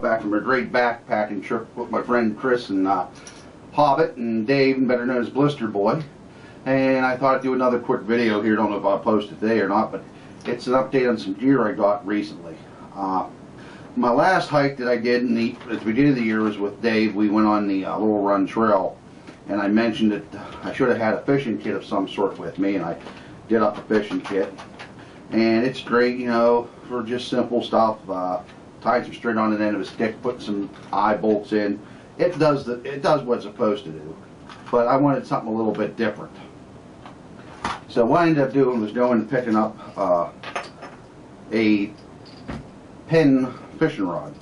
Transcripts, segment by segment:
Back from a great backpacking trip with my friend Chris and Hobbit and Dave, better known as Blister Boy. And I thought I'd do another quick video here. Don't know if I'll post it today or not, but it's an update on some gear I got recently. My last hike that I did at the beginning of the year was with Dave. We went on the Little Run Trail, and I mentioned that I should have had a fishing kit of some sort with me, and I did up a fishing kit. And it's great, you know, for just simple stuff. Tied some string on the end of a stick, put some eye bolts in. It does what it's supposed to do, but I wanted something a little bit different. So what I ended up doing was going and picking up a Penn fishing rod.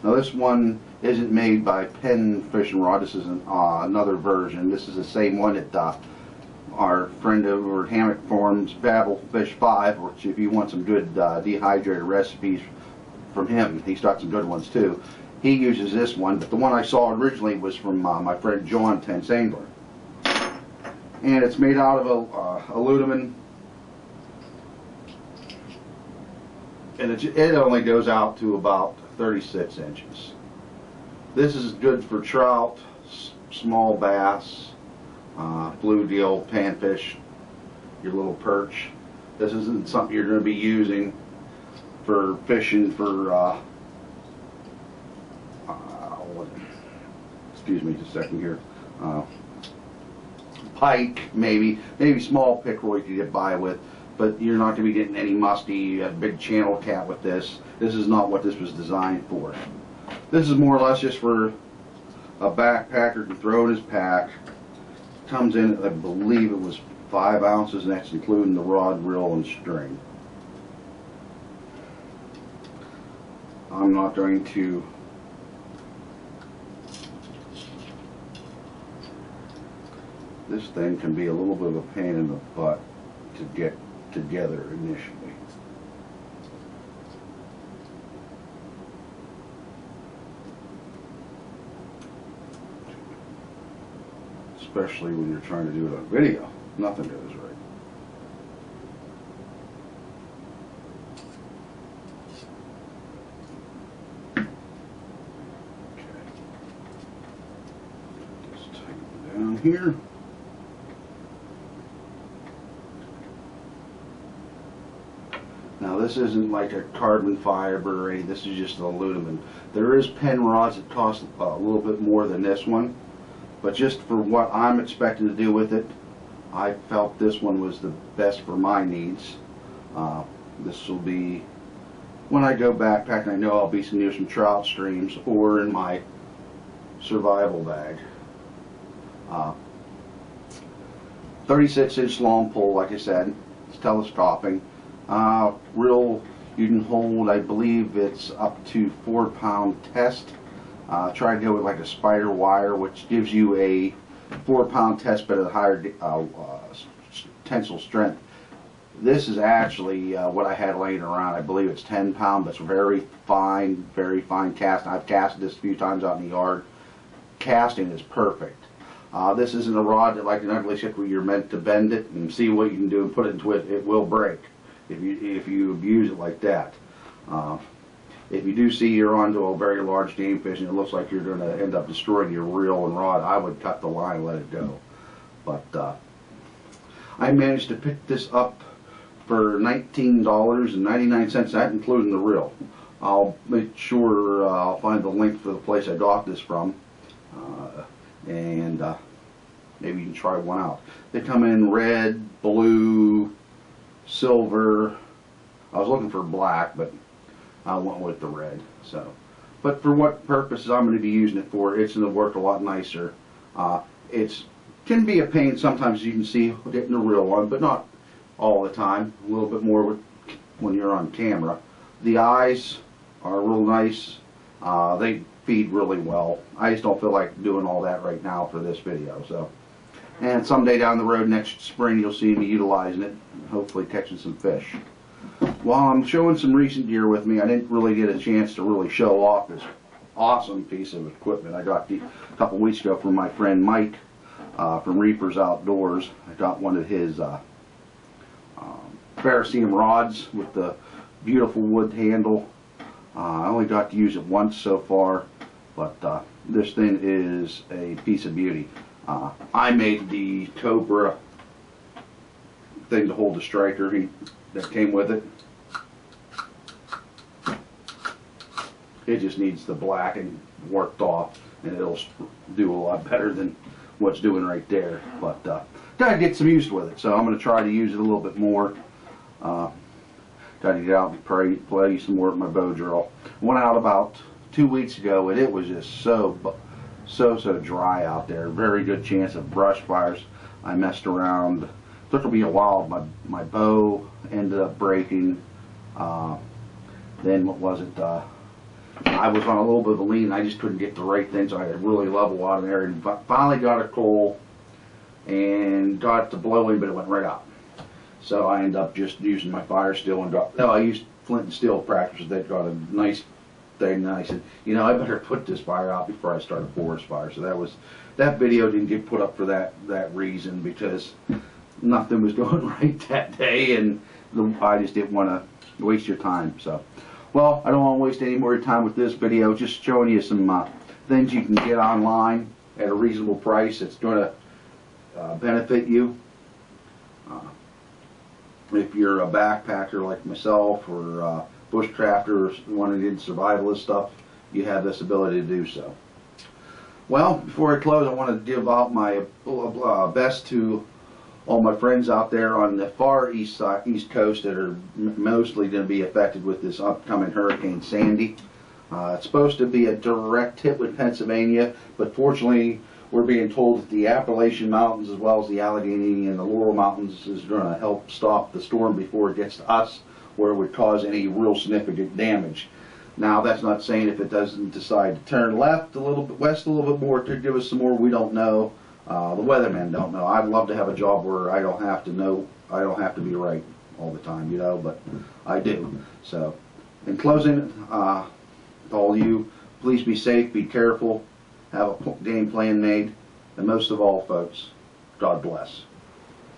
Now this one isn't made by Penn fishing rod. This is another version. This is the same one that our friend over at Hammock Farms, Babel Fish 5, which if you want some good dehydrated recipes from him, he's got some good ones too. He uses this one, but the one I saw originally was from my friend John Tensangler. And it's made out of aluminum, and it only goes out to about 36 inches. This is good for trout, small bass, bluegill, panfish, your little perch. This isn't something you're going to be using for fishing for excuse me just a second here, pike, maybe small pickerel you can get by with, but you're not going to be getting any musty big channel cat with this. This is not what this was designed for. This is more or less just for a backpacker to throw in his pack. Comes in, I believe it was 5 ounces, and that's including the rod, reel, and string. I'm not going to this thing can be a little bit of a pain in the butt to get together initially. Especially when you're trying to do it on video. Nothing goes right. Here. Now this isn't like a carbon fiber or anything. This is just aluminum. There is Penn rods that cost a little bit more than this one, but just for what I'm expecting to do with it, I felt this one was the best for my needs. This will be, when I go backpacking, I know I'll be near some trout streams or in my survival bag. 36-inch long pole, like I said. It's telescoping. Reel you can hold, I believe it's up to 4-pound test. Try to go with like a spider wire, which gives you a 4-pound test, but at a higher tensile strength. This is actually what I had laying around. I believe it's 10-pound, but it's very fine casting. I've casted this a few times out in the yard. Casting is perfect. This isn't a rod that, like an ugly ship, where you're meant to bend it and see what you can do and put it into it. It will break if you abuse it like that. If you do see you're onto a very large game fish and it looks like you're going to end up destroying your reel and rod, I would cut the line and let it go. But I managed to pick this up for $19.99, that including the reel. I'll make sure I'll find the link for the place I got this from. And maybe you can try one out. They come in red, blue, silver. I was looking for black, but I went with the red. So, but for what purposes I'm going to be using it for, it's going to work a lot nicer. It can be a pain sometimes, as you can see, getting the reel on, but not all the time. A little bit more when you're on camera. The eyes are real nice. They feed really well. I just don't feel like doing all that right now for this video. So, and someday down the road, next spring, you'll see me utilizing it, hopefully catching some fish. While I'm showing some recent gear with me, I didn't really get a chance to really show off this awesome piece of equipment I got a couple weeks ago from my friend Mike from Reapers Outdoors. I got one of his Ferrocerium rods with the beautiful wood handle. I only got to use it once so far, but this thing is a piece of beauty. I made the Cobra thing to hold the striker that came with it. It just needs the blacking worked off, and it'll do a lot better than what's doing right there. But gotta get some use with it, so I'm going to try to use it a little bit more. Got to get out and play some more with my bow drill. Went out about 2 weeks ago, and it was just so dry out there. Very good chance of brush fires. I messed around. Took me a while. My bow ended up breaking. Then what was it? I was on a little bit of a lean. I just couldn't get the right thing, so I had to really level out of there. And finally got a coal and got it to blowing, but it went right out. So I ended up just using my fire steel and I used flint and steel practice. That got a nice thing. And I said, you know, I better put this fire out before I start a forest fire. So that video didn't get put up for that reason, because nothing was going right that day, and I just didn't want to waste your time. So, well, I don't want to waste any more time with this video. Just showing you some things you can get online at a reasonable price. It's going to benefit you. If you're a backpacker like myself, or bushcrafter, or wanting to get survivalist stuff, you have this ability to do so. Well, before I close, I want to give out my best to all my friends out there on the far east coast that are mostly going to be affected with this upcoming Hurricane Sandy. It's supposed to be a direct hit with Pennsylvania, but fortunately we're being told that the Appalachian Mountains, as well as the Allegheny and the Laurel Mountains, is going to help stop the storm before it gets to us, where it would cause any real significant damage. Now, that's not saying if it doesn't decide to turn left a little bit, west a little bit more, to give us some more, we don't know. The weathermen don't know. I'd love to have a job where I don't have to know, I don't have to be right all the time, you know, but I do. So, in closing, all you, please be safe, be careful, have a game plan made, and most of all, folks, God bless.